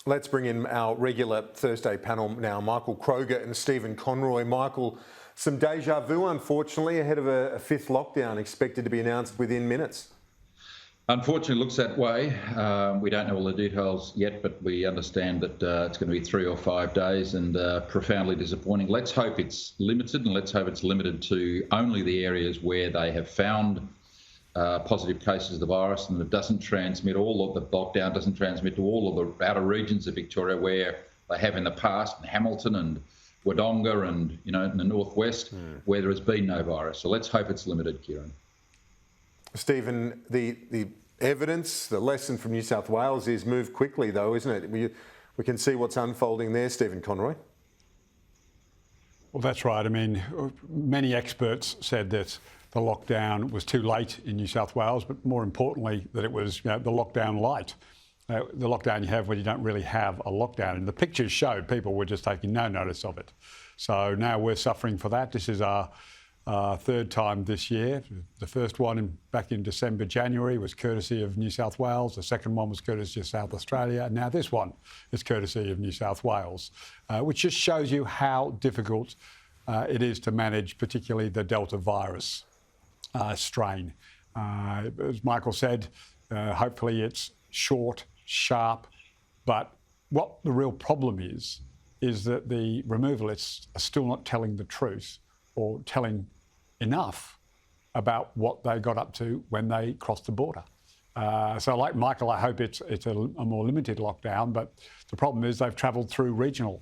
Let's bring in our regular Thursday panel now, Michael Kroger and Stephen Conroy. Michael, some deja vu, unfortunately, ahead of a fifth lockdown expected to be announced within minutes. Unfortunately, it looks that way. We don't know all the details yet, but we understand that it's going to be 3 or 5 days and profoundly disappointing. Let's hope it's limited, and let's hope it's limited to only the areas where they have found positive cases of the virus, and it doesn't transmit, all of the lockdown doesn't transmit to all of the outer regions of Victoria where they have in the past, in Hamilton and Wodonga and, in the northwest, where there has been no virus. So let's hope it's limited, Kieran. Stephen, the evidence, the lesson from New South Wales is move quickly, though, isn't it? We can see what's unfolding there, Stephen Conroy. Well, that's right. I mean, many experts said that the lockdown was too late in New South Wales, but more importantly, that it was the lockdown light. The lockdown you have when you don't really have a lockdown. And the pictures showed people were just taking no notice of it. So now we're suffering for that. This is our third time this year. The first one back in December, January was courtesy of New South Wales. The second one was courtesy of South Australia. And now this one is courtesy of New South Wales, which just shows you how difficult it is to manage, particularly the Delta virus strain. As Michael said, hopefully it's short, sharp, but what the real problem is that the removalists are still not telling the truth or telling enough about what they got up to when they crossed the border. So like Michael, I hope it's a more limited lockdown, but the problem is they've travelled through regional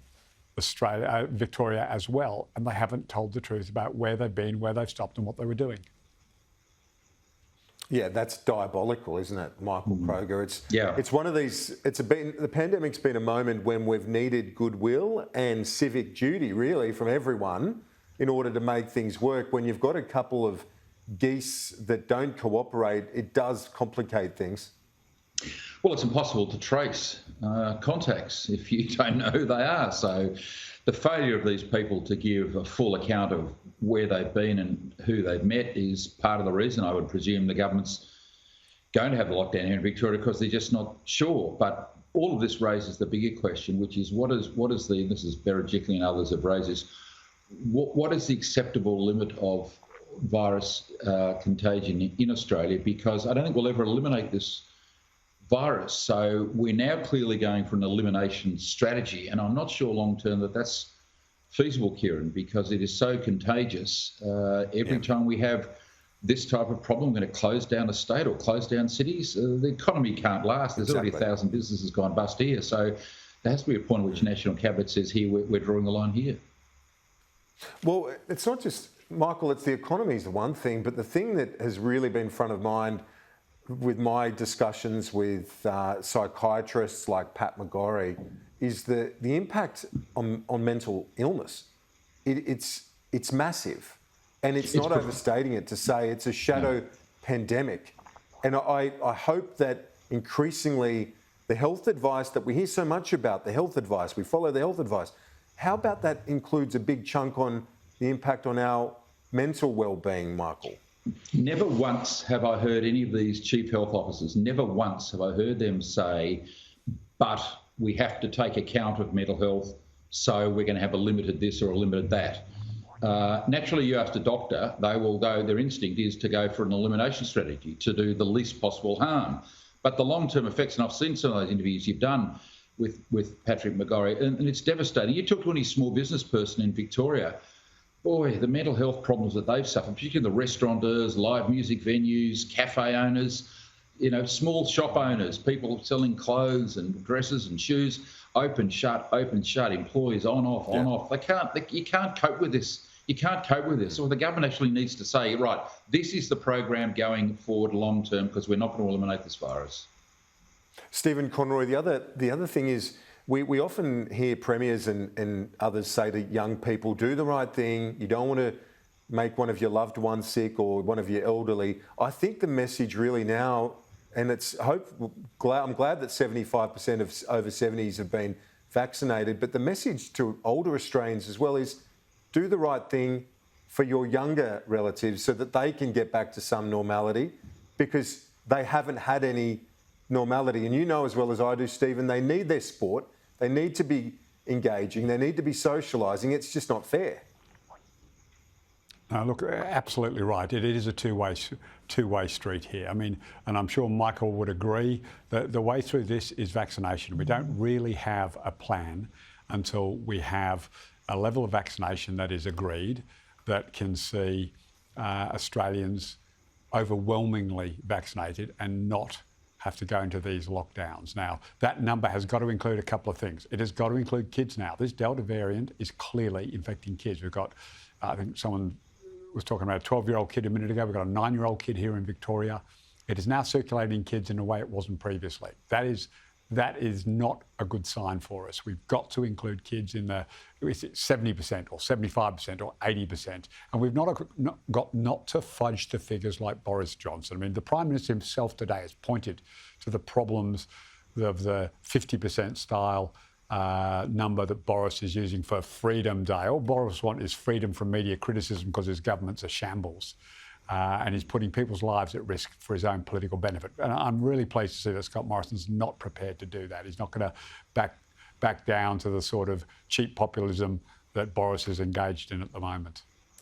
Australia, Victoria as well, and they haven't told the truth about where they've been, where they've stopped and what they were doing. Yeah, that's diabolical, isn't it, Michael Kroger? It's one of these. The pandemic's been a moment when we've needed goodwill and civic duty, really, from everyone in order to make things work. When you've got a couple of geese that don't cooperate, it does complicate things. Well, it's impossible to trace contacts if you don't know who they are. So the failure of these people to give a full account of where they've been and who they've met is part of the reason I would presume the government's going to have a lockdown here in Victoria, because they're just not sure. But all of this raises the bigger question, which is what is the, and this is Berejiklian and others have raised this, what is the acceptable limit of virus contagion in Australia? Because I don't think we'll ever eliminate this virus. So we're now clearly going for an elimination strategy, and I'm not sure long term that that's feasible, Kieran, because it is so contagious. Every time we have this type of problem, we're going to close down a state or close down cities. The economy can't last. There's already 1,000 businesses gone bust here. So there has to be a point at which National Cabinet says, here, we're drawing the line here. Well, it's not just, Michael, it's the economy is the one thing, but the thing that has really been front of mind with my discussions with psychiatrists like Pat McGorry is the impact on mental illness. It's massive, and it's not overstating it to say it's a shadow pandemic. And I hope that increasingly the health advice that we hear so much about, the health advice, we follow the health advice. How about that includes a big chunk on the impact on our mental well-being, Michael? Never once have I heard any of these chief health officers, never once have I heard them say, but we have to take account of mental health, so we're going to have a limited this or a limited that. Naturally, you ask a doctor, they will go, their instinct is to go for an elimination strategy, to do the least possible harm. But the long-term effects, and I've seen some of those interviews you've done with Patrick McGorry, and it's devastating. You talk to any small business person in Victoria, boy, the mental health problems that they've suffered, particularly the restaurateurs, live music venues, cafe owners, small shop owners, people selling clothes and dresses and shoes, open, shut, employees on, off, on, off. You can't cope with this. You can't cope with this. So the government actually needs to say, right, this is the program going forward long term, because we're not going to eliminate this virus. Stephen Conroy, the other thing is we often hear premiers and others say to young people, do the right thing. You don't want to make one of your loved ones sick or one of your elderly. I think the message really now, and I'm glad that 75% of over 70s have been vaccinated, but the message to older Australians as well is do the right thing for your younger relatives so that they can get back to some normality, because they haven't had any normality. And you know as well as I do, Stephen, they need their sport. They need to be engaging. They need to be socialising. It's just not fair. No, look, absolutely right. It is a two-way street here. I mean, and I'm sure Michael would agree that the way through this is vaccination. We don't really have a plan until we have a level of vaccination that is agreed, that can see Australians overwhelmingly vaccinated and not have to go into these lockdowns. Now, that number has got to include a couple of things. It has got to include kids now. This Delta variant is clearly infecting kids. We've got, I think someone was talking about a 12-year-old kid a minute ago. We've got a 9-year-old kid here in Victoria. It is now circulating kids in a way it wasn't previously. That is not a good sign for us. We've got to include kids in the 70% or 75% or 80%. And we've not to fudge the figures like Boris Johnson. I mean, the Prime Minister himself today has pointed to the problems of the 50% style number that Boris is using for Freedom Day. All Boris wants is freedom from media criticism because his government's a shambles. And he's putting people's lives at risk for his own political benefit. And I'm really pleased to see that Scott Morrison's not prepared to do that. He's not going to back down to the sort of cheap populism that Boris is engaged in at the moment.